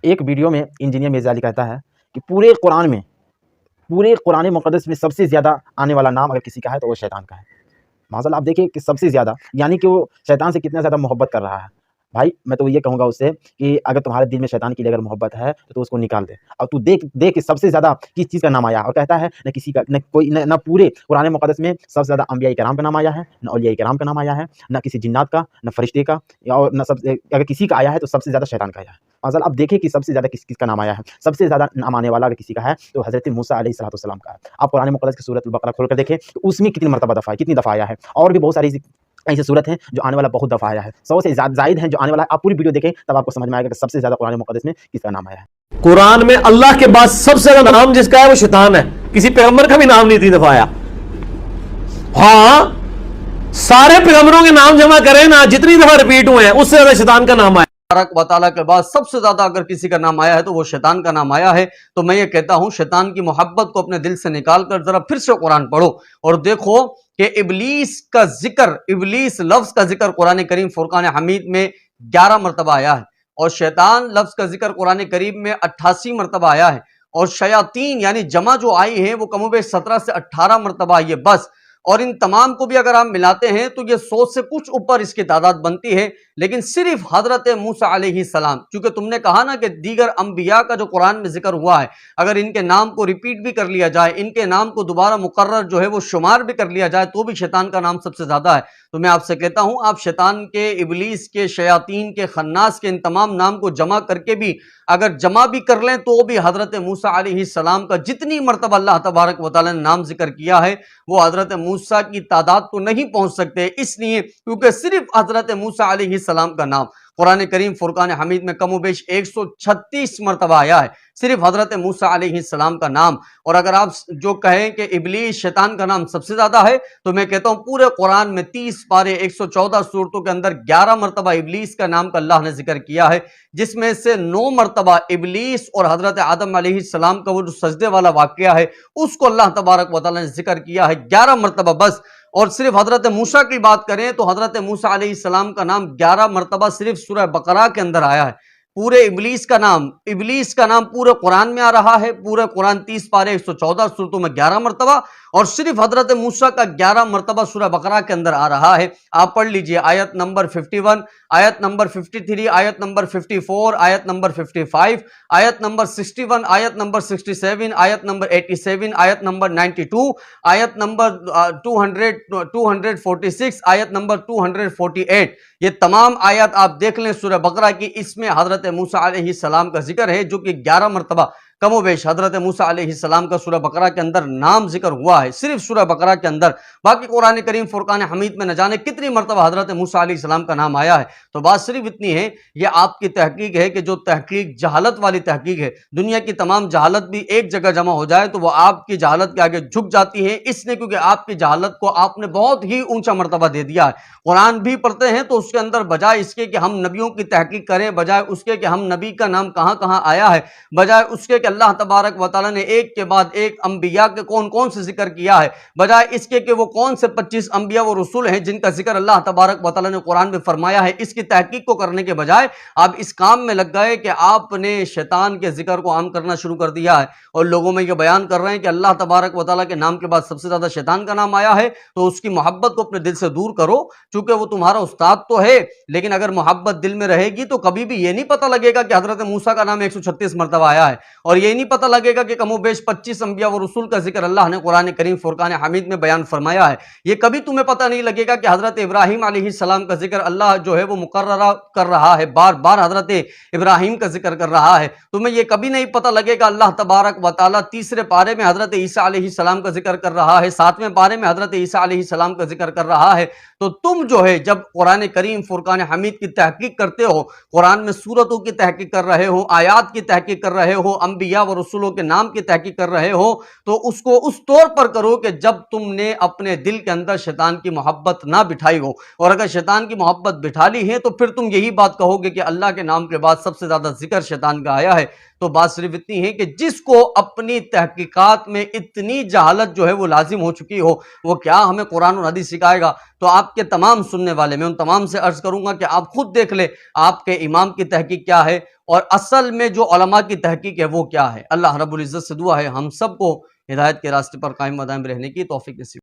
ایک ویڈیو میں انجینئر مرزا علی کہتا ہے کہ پورے قرآن مقدس میں سب سے زیادہ آنے والا نام اگر کسی کا ہے تو وہ شیطان کا ہے. معاذ اللہ آپ دیکھیں کہ سب سے زیادہ، یعنی کہ وہ شیطان سے کتنا زیادہ محبت کر رہا ہے. بھائی میں تو یہ کہوں گا اس سے کہ اگر تمہارے دل میں شیطان کے لیے اگر محبت ہے تو اس کو نکال دے. اور تو دیکھ کہ سب سے زیادہ کس چیز کا نام آیا، اور کہتا ہے نہ کسی کا، نہ پورے قرآن مقدس میں سب سے زیادہ انبیاء کرام کا نام آیا ہے، نہ اولیاء کرام کا نام آیا ہے، نہ کسی جنات کا، نہ فرشتے کا، اور نہ اگر کسی کا آیا ہے تو سب سے زیادہ شیطان کا آیا ہے. مثلا اب دیکھیں کہ سب سے زیادہ کس کا نام آیا ہے. سب سے زیادہ نام آنے والا اگر کسی کا ہے تو حضرت موسیٰ علیہ السلام کا ہے. آپ قرآن مقدس کی سورۃ البقرہ کھول کر دیکھیں تو اس میں کتنی مرتبہ کتنی دفعہ آیا ہے. اور بھی بہت ساری ایسی صورت ہیں جو آنے والا بہت دفعہ آیا ہے، 100 سے زائد ہیں جو آنے والا ہے. آپ پوری ویڈیو دیکھیں تب آپ کو سمجھ میں آئے گا کہ سب سے زیادہ قرآن مقدس میں کس کا نام آیا ہے. قرآن میں اللہ کے بعد سب سے زیادہ نام جس کا ہے وہ شیطان ہے. کسی پیغمبر کا بھی نام نہیں 3 دفعہ آیا. ہاں سارے پیغمبروں کے نام جمع کریں نا، جتنی دفعہ ریپیٹ ہوئے ہیں اس سے زیادہ شیطان کا نام آیا. تبارک و تعالیٰ کے بعد سب سے زیادہ اگر کسی کا نام آیا ہے تو وہ شیطان کا نام آیا ہے. تو میں یہ کہتا ہوں شیطان کی محبت کو اپنے دل سے نکال کر ذرا پھر سے قرآن پڑھو اور دیکھو کہ ابلیس کا ذکر، ابلیس لفظ کا ذکر قرآن کریم فرقان حمید میں 11 مرتبہ آیا ہے، اور شیطان لفظ کا ذکر قرآن کریم میں 88 مرتبہ آیا ہے، اور شیاطین یعنی جمع جو آئی ہیں وہ کم و بیش 17 سے 18 مرتبہ آئی ہے بس. اور ان تمام کو بھی اگر ہم ملاتے ہیں تو یہ 100 سے کچھ اوپر اس کی تعداد بنتی ہے. لیکن صرف حضرت موسیٰ علیہ السلام، چونکہ تم نے کہا نا کہ دیگر انبیاء کا جو قرآن میں ذکر ہوا ہے اگر ان کے نام کو ریپیٹ بھی کر لیا جائے، ان کے نام کو دوبارہ مقرر جو ہے وہ شمار بھی کر لیا جائے تو بھی شیطان کا نام سب سے زیادہ ہے. تو میں آپ سے کہتا ہوں آپ شیطان کے، ابلیس کے، شیاطین کے، خناس کے ان تمام نام کو جمع کر کے بھی اگر جمع بھی کر لیں تو بھی حضرت موسیٰ علیہ السلام کا جتنی مرتبہ اللہ تبارک و تعالیٰ نے نام ذکر کیا ہے وہ حضرت موسیٰ کی تعداد تو نہیں پہنچ سکتے، اس لیے کیونکہ صرف حضرت موسیٰ علیہ السلام کا نام قرآن کریم فرقان حمید میں کم و بیش 136 مرتبہ آیا ہے، صرف حضرت موسیٰ علیہ السلام کا نام. اور اگر آپ جو کہیں کہ ابلیس شیطان کا نام سب سے زیادہ ہے تو میں کہتا ہوں پورے قرآن میں 30 پارے 114 سورتوں کے اندر 11 مرتبہ ابلیس کا نام کا اللہ نے ذکر کیا ہے، جس میں سے 9 مرتبہ ابلیس اور حضرت آدم علیہ السلام کا وہ جو سجدے والا واقعہ ہے اس کو اللہ تبارک و تعالیٰ نے ذکر کیا ہے 11 مرتبہ بس. اور صرف حضرت موسیٰ کی بات کریں تو حضرت موسیٰ علیہ السلام کا نام 11 مرتبہ صرف سورہ بقرہ کے اندر آیا ہے. پورے ابلیس کا نام پورے قرآن میں آ رہا ہے، پورے قرآن 30 پارے 114 سورتوں میں 11 مرتبہ، اور صرف حضرت موسیٰ کا 11 مرتبہ سورہ بقرہ کے اندر آ رہا ہے. آپ پڑھ لیجئے آیت نمبر 51، آیت نمبر 53، آیت نمبر 54، آیت نمبر 55، آیت نمبر 61، آیت نمبر 67، آیت نمبر 87، آیت نمبر 92، آیت نمبر 246، آیت نمبر 248. یہ تمام آیات آپ دیکھ لیں سورہ بقرہ کی، اس میں حضرت موسیٰ علیہ السلام کا ذکر ہے جو کہ 11 مرتبہ کم و بیش حضرت موسیٰ علیہ السلام کا سورہ بقرہ کے اندر نام ذکر ہوا ہے، صرف سورہ بقرہ کے اندر. باقی قرآن کریم فرقان حمید میں نہ جانے کتنی مرتبہ حضرت موسیٰ علیہ السلام کا نام آیا ہے. تو بات صرف اتنی ہے، یہ آپ کی تحقیق ہے کہ جو تحقیق جہالت والی تحقیق ہے، دنیا کی تمام جہالت بھی ایک جگہ جمع ہو جائے تو وہ آپ کی جہالت کے آگے جھک جاتی ہے، اس لیے کیونکہ آپ کی جہالت کو آپ نے بہت ہی اونچا مرتبہ دے دیا ہے. قرآن بھی پڑھتے ہیں تو اس کے اندر بجائے اس کے کہ ہم نبیوں کی تحقیق کریں، بجائے اس کے کہ ہم نبی کا نام کہاں کہاں آیا ہے، بجائے اس کے کہ اللہ تبارک و تعالیٰ نے ایک کے بعد ایک انبیاء کے کون کون سے ذکر کیا ہے، بجائے اس کے کہ وہ کون سے 25 انبیاء و رسول ہیں جن کا ذکر اللہ تبارک و تعالیٰ نے قرآن میں فرمایا ہے، اس کی تحقیق کو کرنے کے بجائے آپ اس کام میں لگ گئے کہ آپ نے شیطان کے ذکر کو عام کرنا شروع کر دیا ہے اور لوگوں میں یہ بیان کر رہے ہیں کہ اللہ تبارک و تعالیٰ کے نام کے بعد سب سے زیادہ شیطان کا نام آیا ہے. تو اس کی محبت کو اپنے دل سے دور کرو، چونکہ وہ تمہارا استاد تو ہے، لیکن اگر محبت دل میں رہے گی تو کبھی بھی یہ نہیں پتہ لگے گا کہ حضرت موسیٰ کا نام 136 مرتبہ آیا ہے، اور یہ نہیں پتہ لگے گا کہ کم و بیش 25 انبیاء و رسول کا ذکر اللہ نے قرآن کریم فرقان حمید میں بیان فرمایا ہے. یہ کبھی تمہیں پتہ نہیں لگے گا کہ حضرت ابراہیم علیہ السلام کا ذکر اللہ جو ہے وہ مقررہ کر رہا ہے، بار بار حضرت ابراہیم کا ذکر کر رہا ہے. تمہیں یہ کبھی نہیں پتہ لگے گا اللہ تبارک و تعالیٰ تیسرے پارے میں حضرت عیسیٰ علیہ السلام کا ذکر کر رہا ہے، 7ویں پارے میں حضرت عیسیٰ علیہ السلام کا ذکر کر رہا ہے. تو تم جو ہے جب قرآن کریم فرقان حمید کی تحقیق کرتے ہو، قرآن میں سورتوں کی تحقیق کر رہے ہو، آیات کی تحقیق کر رہے ہو، انبیاء و رسولوں کے نام کی تحقیق کر رہے ہو، تو اس کو اس طور پر کرو کہ جب تم نے اپنے دل کے اندر شیطان کی محبت نہ بٹھائی ہو. اور اگر شیطان کی محبت بٹھا لی ہے تو پھر تم یہی بات کہو گے کہ اللہ کے نام کے بعد سب سے زیادہ ذکر شیطان کا آیا ہے. تو بات صرف اتنی ہے کہ جس کو اپنی تحقیقات میں اتنی جہالت جو ہے وہ لازم ہو چکی ہو، وہ کیا ہمیں قرآن اور حدیث سکھائے گا؟ تو آپ کے تمام سننے والے، میں ان تمام سے عرض کروں گا کہ آپ خود دیکھ لیں آپ کے امام کی تحقیق کیا ہے اور اصل میں جو علماء کی تحقیق ہے وہ کیا ہے۔ اللہ رب العزت سے دعا ہے ہم سب کو ہدایت کے راستے پر قائم و دائم رہنے کی توفیق نصیب